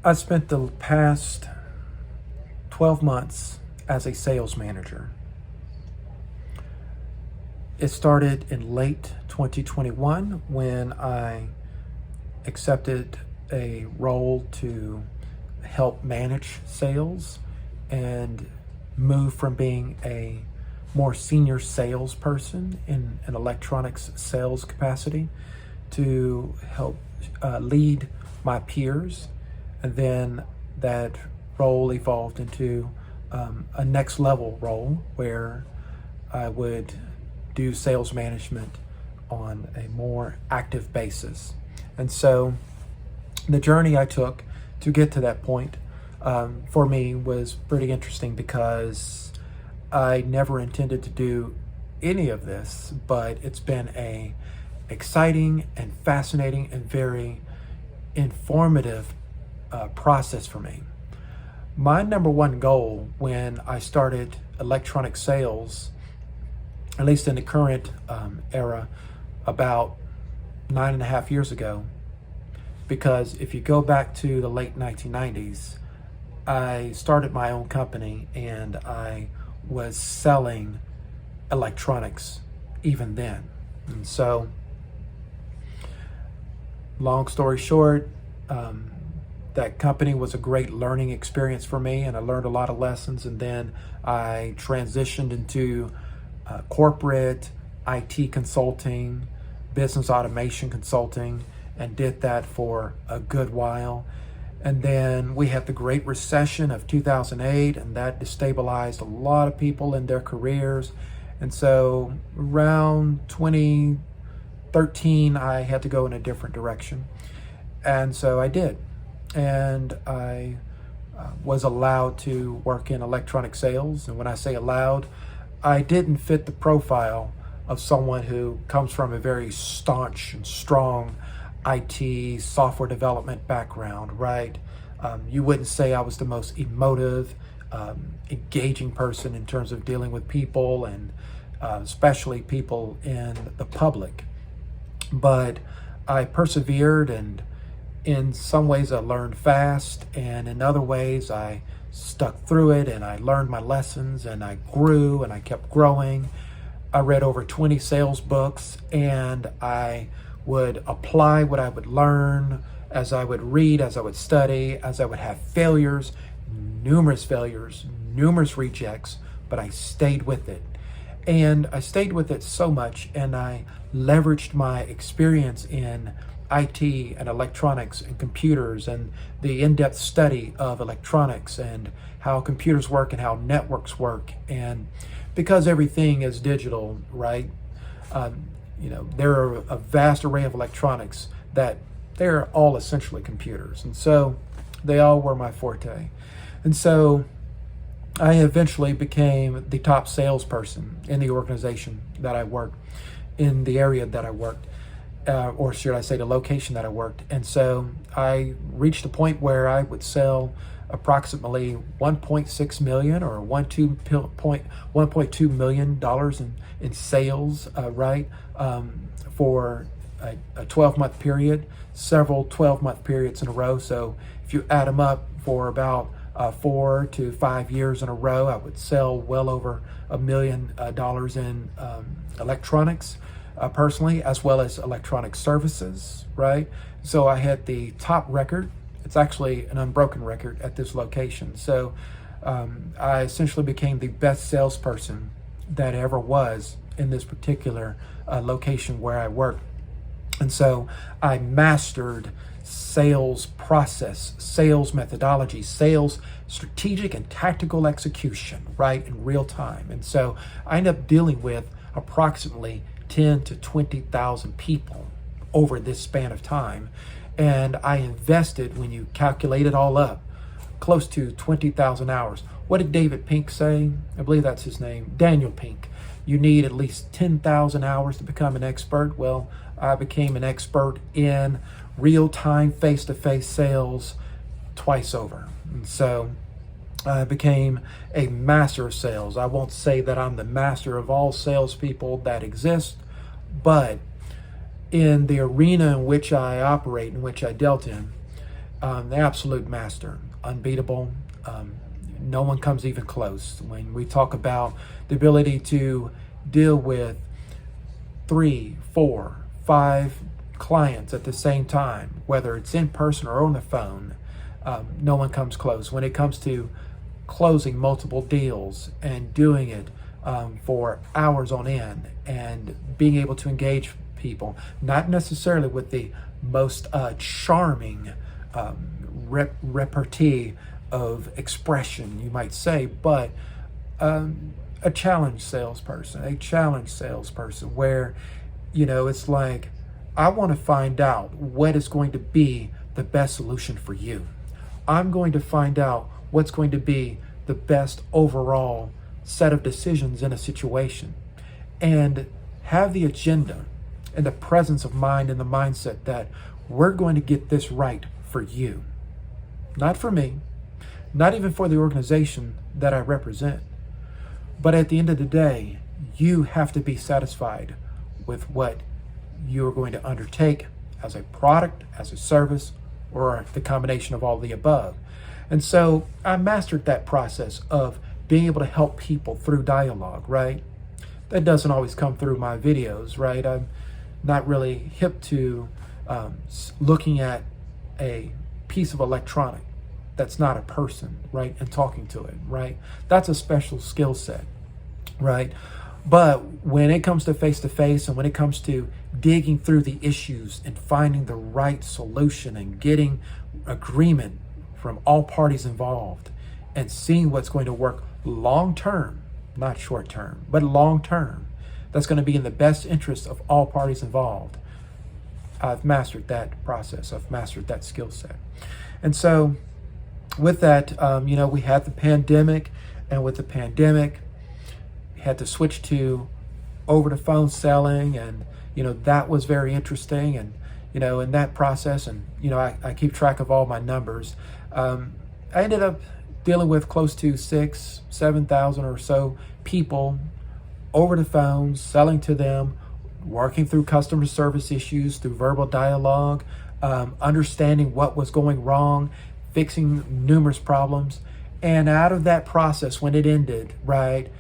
I spent the past 12 months as a sales manager. It started in late 2021 when I accepted a role to help manage sales and move from being a more senior salesperson in an electronics sales capacity to help lead my peers. And then that role evolved into a next level role where I would do sales management on a more active basis. And so the journey I took to get to that point for me was pretty interesting because I never intended to do any of this, but it's been a exciting and fascinating and very informative process for me. My number one goal when I started electronic sales, at least in the current era, about 9.5 years ago, because if you go back to the late 1990s, I started my own company and I was selling electronics even then. And so, long story short, that company was a great learning experience for me, and I learned a lot of lessons. And then I transitioned into corporate IT consulting, business automation consulting, and did that for a good while. And then we had the Great Recession of 2008, and that destabilized a lot of people in their careers. And so around 2013, I had to go in a different direction. And so I did. And I was allowed to work in electronic sales. And when I say allowed, I didn't fit the profile of someone who comes from a very staunch and strong IT software development background, right? You wouldn't say I was the most emotive, engaging person in terms of dealing with people and especially people in the public. But I persevered, and in some ways I learned fast, and in other ways I stuck through it and I learned my lessons and I grew and I kept growing. I read over 20 sales books, and I would apply what I would learn as I would read, as I would study, as I would have failures, numerous rejects, but I stayed with it. And I stayed with it so much, and I leveraged my experience in IT and electronics and computers and the in-depth study of electronics and how computers work and how networks work. And because everything is digital, right? There are a vast array of electronics that they're all essentially computers. And so they all were my forte. And so I eventually became the top salesperson in the organization that I worked, in the area that I worked, or should I say the location that I worked. And so I reached a point where I would sell approximately 1.6 million or 1.2 million dollars in sales, right? For a 12-month period, several 12-month periods in a row. So if you add them up for about 4 to 5 years in a row, I would sell well over $1 million in electronics personally, as well as electronic services, right? So I had the top record. It's actually an unbroken record at this location. So I essentially became the best salesperson that ever was in this particular location where I worked. And so I mastered sales process, sales methodology, sales strategic and tactical execution, right, in real time. And so I ended up dealing with approximately 10 to 20,000 people over this span of time. And I invested, when you calculate it all up, close to 20,000 hours. What did David Pink say? I believe that's his name, Daniel Pink. You need at least 10,000 hours to become an expert. Well, I became an expert in real-time, face-to-face sales twice over. And so I became a master of sales. I won't say that I'm the master of all salespeople that exist, but in the arena in which I operate, in which I dealt in, The absolute master, unbeatable. Um, no one comes even close. When we talk about the ability to deal with 3, 4, 5 clients at the same time, whether it's in person or on the phone, no one comes close. When it comes to closing multiple deals and doing it for hours on end and being able to engage people, not necessarily with the most charming repartee of expression, you might say, but a challenge salesperson where, it's like, I want to find out what is going to be the best solution for you. I'm going to find out what's going to be the best overall set of decisions in a situation, and have the agenda and the presence of mind and the mindset that we're going to get this right for you, not for me, not even for the organization that I represent. But at the end of the day, you have to be satisfied with what you're going to undertake as a product, as a service, or the combination of all the above. And so I mastered that process of being able to help people through dialogue, right? That doesn't always come through my videos, right? I'm not really hip to looking at a piece of electronic that's not a person, right, and talking to it, right? That's a special skill set, right? But when it comes to face-to-face and when it comes to digging through the issues and finding the right solution and getting agreement from all parties involved and seeing what's going to work long-term, not short-term, but long-term, that's going to be in the best interest of all parties involved, I've mastered that process. I've mastered that skill set. And so with that, we had the pandemic, and with the pandemic, we had to switch to over the phone selling, and that was very interesting. And in that process, and I keep track of all my numbers. I ended up dealing with close to 7,000 or so people over the phone, selling to them, working through customer service issues through verbal dialogue, understanding what was going wrong, fixing numerous problems. And out of that process, when it ended, right,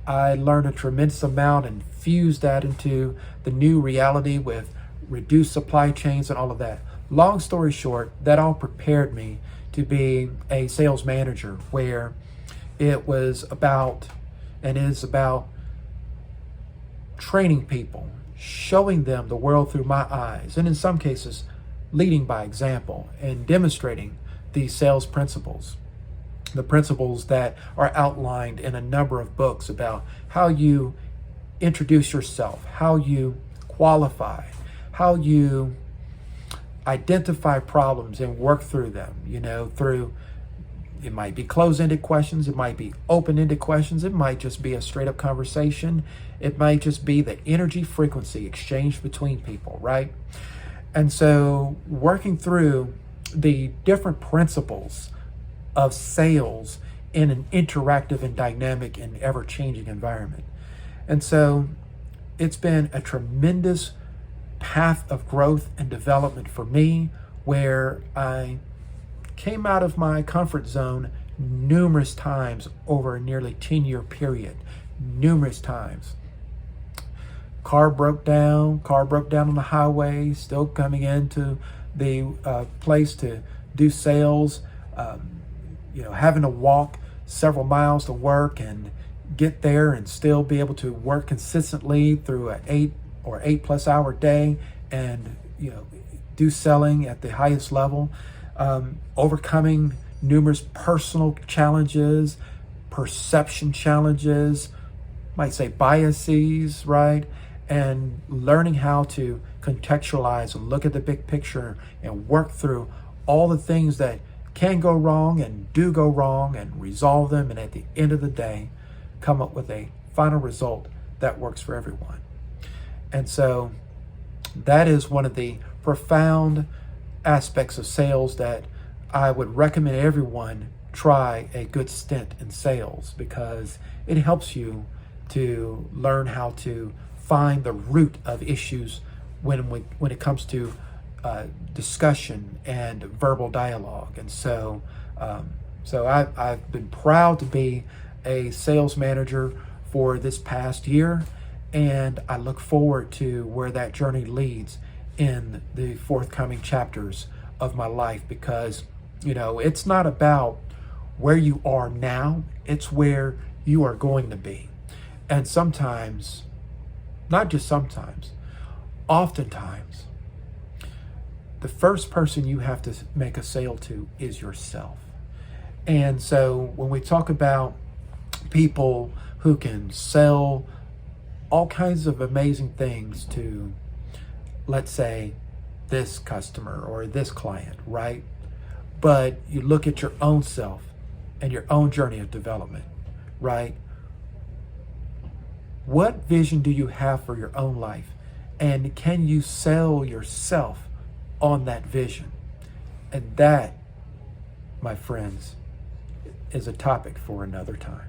I learned a tremendous amount and fused that into the new reality with reduced supply chains and all of that. Long story short, that all prepared me to be a sales manager, where it was about and is about training people, showing them the world through my eyes, and in some cases, leading by example and demonstrating these sales principles. The principles that are outlined in a number of books about how you introduce yourself, how you qualify, how you identify problems and work through them, through, it might be closed-ended questions, it might be open-ended questions, it might just be a straight-up conversation, it might just be the energy frequency exchanged between people, right? And so working through the different principles of sales in an interactive and dynamic and ever-changing environment. And so it's been a tremendous path of growth and development for me, where I came out of my comfort zone numerous times over a nearly 10-year period, numerous times. Car broke down on the highway, still coming into the place to do sales, having to walk several miles to work and get there and still be able to work consistently through an 8+ hour day and do selling at the highest level, overcoming numerous personal challenges, perception challenges, might say biases, right? And learning how to contextualize and look at the big picture and work through all the things that can go wrong and do go wrong and resolve them, and at the end of the day come up with a final result that works for everyone. And so that is one of the profound aspects of sales that I would recommend everyone try a good stint in sales, because it helps you to learn how to find the root of issues when it comes to discussion and verbal dialogue. And I've been proud to be a sales manager for this past year, and I look forward to where that journey leads in the forthcoming chapters of my life, because it's not about where you are now, it's where you are going to be. And sometimes, not just sometimes, oftentimes, the first person you have to make a sale to is yourself. And so when we talk about people who can sell all kinds of amazing things to, let's say, this customer or this client, right? But you look at your own self and your own journey of development, right? What vision do you have for your own life? And can you sell yourself on that vision? And that, my friends, is a topic for another time.